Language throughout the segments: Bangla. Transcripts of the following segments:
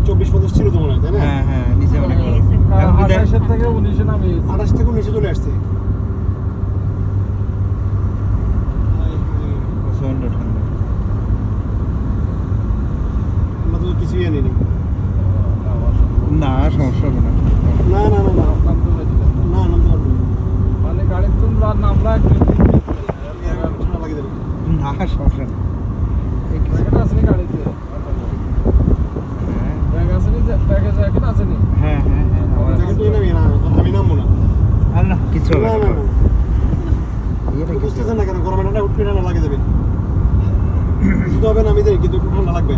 24-25 ছিল তো মনে হয়, তাই না? হ্যাঁ হ্যাঁ নিচে অনেক বড়। 28 থেকে 19 নামে 28 থেকে 19 চলে আসছে। প্রচন্ড ঠান্ডা। আমরা তো কিছুই আনিনি। না সমস্যা হবে না। না না না না নামতে পারি না, নামতে পারবো না। মানে গাড়ির তুললা নামলা ঠান্ডা লাগে দেবে। না সমস্যা নেই। জ্যাকেট আছে নি গাড়িতে হ্যাঁ ব্যাগ আছে নি ব্যাগে জ্যাকেট আছে নি হ্যাঁ হ্যাঁ হ্যাঁ আমার জ্যাকেট নিয়ে নামি না, আমি নামবো না। আর না কিছু হবে না না। না না, এটা কিছু বুঝতেছেন না কেন? গরমে ঠান্ডা উঠবে, ঠান্ডা লাগে যাবে। শুধু হবে না আমি দেই, কিন্তু একটু ঠান্ডা লাগবে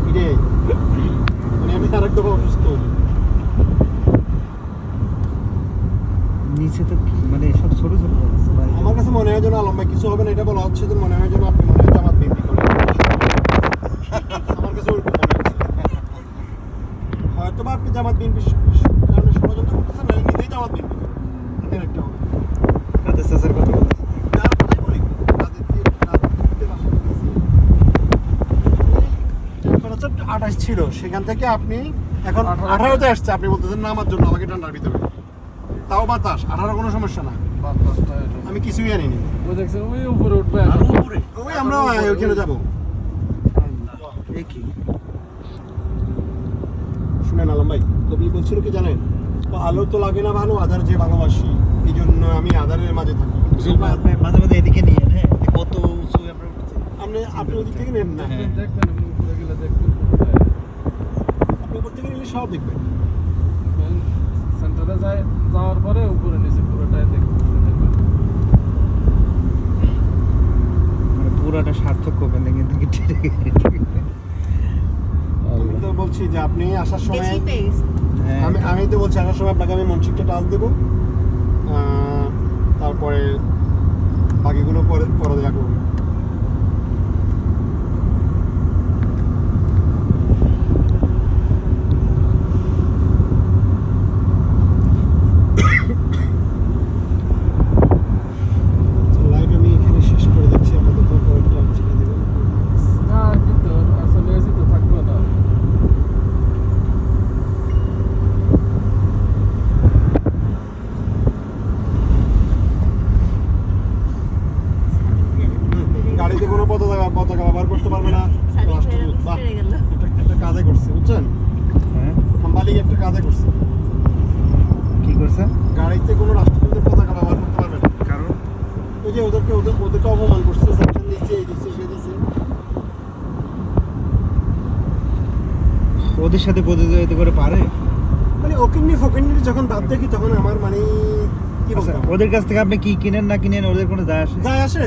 এটাই। মানে আমি আর একদম অসুস্থ। নিচে তো মানে সব ছোট ছোট আছে ভাই। আমার কাছে মনে হয় যেন আলম ভাই কিছু হবে না, এটা বলা হচ্ছে, তো মনে হয় যেন আপনি মনে হয় জামাত বিএনপি করেন। আমার কাছে ওরকম মনে হচ্ছে। হয়তো বা আপনি জামাত বিএনপি কারণে ষড়যন্ত্র করতেছেন, না নিজেই জামাত বিএনপি করেন। এটার একটা হবে। কাদের চাচার কথা বলছে? যার কথাই বলি, রাজনীতির আশা করতেছি। এখন হচ্ছে 28 ছিল, সেখান থেকে আপনি এখন 18-তে আসছে, আপনি বলতেছেন না আমার জন্য, আমাকে ঠান্ডার ভিতরে। তাও বাতাস, 18 কোনো সমস্যা না। আমি কিছুই আনিনি। ওই দেখছেন ওই উপরে উঠবে আরো উপরে? ওই আমরা ওইখানে যাবো। এ কি? শুনেন আলম ভাই, কবি বলছিল কি জানেন? তো আলো তো লাগে না ভালো, আধার যে ভালোবাসি, এই জন্য আমি আধারের মাঝে থাকি। আপনি মাঝে মাঝে এদিকে নিয়ে হ্যাঁ কত উঁচু আমরা উঠছি। আপনি ওদিক থেকে নেন না, হ্যাঁ। দেখবেন উপরে গেলে দেখবেন আপনি উপর থেকে নিলে সব দেখবেন। সেন্টারে যাওয়ার পরে উপরে নিচে পুরোটাই দেখবেন মানে পুরাটা সার্থক করবেন না কিন্তু আমি তো বলছি যে আপনি আসার সময়, বেশি পেস হ্যাঁ আমি তো বলছি আসার সময় আপনাকে আমি মনসিকটা টাচ দেবো, তারপরে বাকিগুলো পরে পরে দেখা করবো। লাইভ আমি এখানে শেষ করে দিচ্ছি, আপাতত পরেরটা ছেড়ে দেবো। না কিন্তু আসলে এসে তো থাকবে না গাড়িতে কোনো পতাকা ব্যবহার করতে পারবে না রাষ্ট্রদূত। বাহ, একটা কাজে করছে, বুঝছেন? হ্যাঁ সাম্বালিক একটা কাজে করছে। কি করছে? গাড়িতে কোনো রাষ্ট্রদূতের পতাকা ব্যবহার করতে পারবে না, কারণ ওই যে ওদেরকে অপমান করছে, সেকশন দিচ্ছে, এই দিচ্ছে, সে দিচ্ছে। ওদের সাথে প্রতিযোগিতা করে পারে? মানে ওকিন্নি ফকিন্নি যখন ভাব দেখি, তখন আমার মানে কি আচ্ছা, বলবো, ওদের কাছ থেকে আপনি কি কিনেন না কিনেন ওদের কোনো যায় আসে? যায় আসে।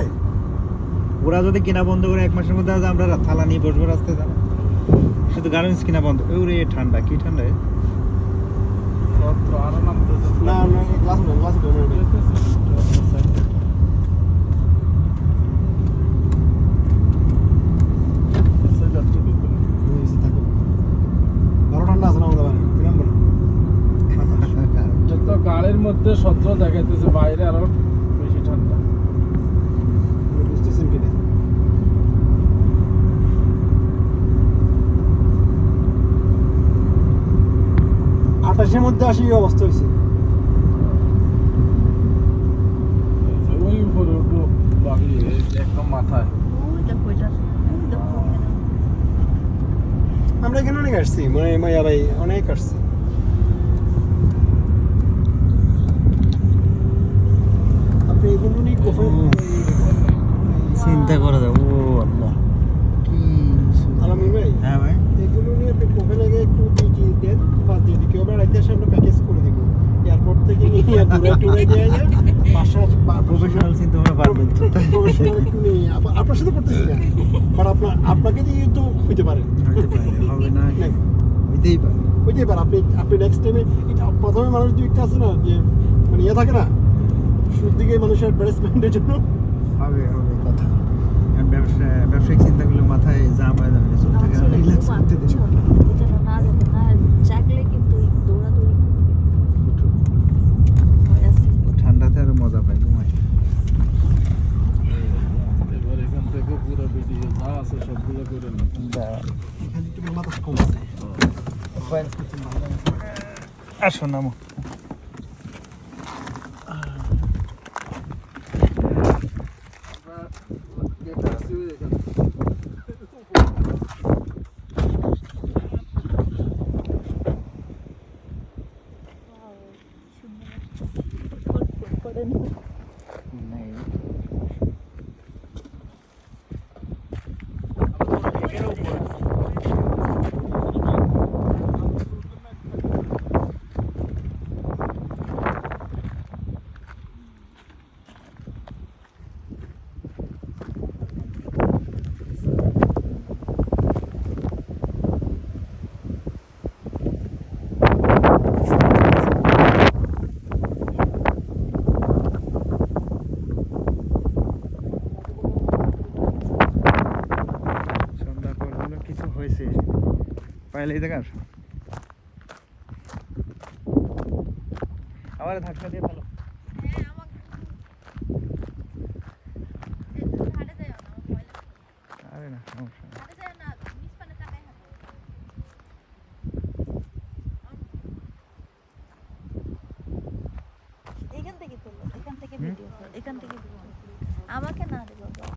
ওরা যদি কিনা বন্ধ করে 1 মাসের মধ্যে আমরা থালা নিয়ে বসবো রাস্তায় যাবো, শুধু গার্মেন্টস কিনা বন্ধ। ওরে ঠান্ডা, কি ঠান্ডা রে? পত্র আরো নামতে না না, গ্লাস থাকো, আরো ঠান্ডা আছে না আমাদের বাড়ি, বিরাম তো গাড়ির মধ্যে 17 দেখাইতেছে, বাইরে আরো বেশি ঠান্ডা বুঝতেছেন কিনা? আটাশের মধ্যে আসি এই অবস্থা হয়েছে। ওই উপরে উঠবো বাড়ি একদম মাথায় ওই দেখো এটা ওই দেখো ওখানে। আমরা এখানে অনেক আসছি, মানে মাইয়া ভাই অনেক আসছি। আপনি এগুলো নিয়ে চিন্তা করা যায়। ও আল্লাহ, কি আলামি ভাই, হ্যাঁ ভাই এগুলো নিয়ে আপনি কোপেনহেগে একটু ডিউটি দেন, বা যদি কেউ আবার রাইতে আসে আমরা প্যাকেজ করে দিব। এয়ারপোর্ট থেকে নিয়ে ঘুরে টুরে দিয়ে যায়, বাসা প্রফেশনাল চিন্তা ভাবনা পারবেন তো? প্রফেশনাল একটু নিয়ে আপনার সাথে করতেছি না, বাট আপনাকে দিয়ে তো হইতে পারে, হইতে পারে, হবে না না, হইতেই পারে। হইতেই পারে। আপনি নেক্সট টাইমে এটা প্রথমে মানুষ দুইটা আছে না, যে মানে ইয়ে থাকে না, শুরুর দিকে মানুষের অ্যাডভার্টাইজমেন্টের জন্য হবে হবে কথা। ব্যবসায়িক চিন্তাগুলো মাথায় জাম হয়ে যাবে, চোখ থেকে রিল্যাক্স করতে দিন। এটা না যাবে না, জাগলে কিন্তু দৌড়াদৌড়ি হয়ে আছে। ঠান্ডাতে আরো মজা পাই ঘুমাই। এবার এখান থেকে পুরো ভিডিও যা আছে সবগুলো করে নিই এখানে একটু বাতাস কম আছে আসো নামো नहीं সন্ধ্যা পর হলো কিছু হয়েছে পাইলে এই জায়গা আসো আবার ধাক্কা দিয়ে ফেলো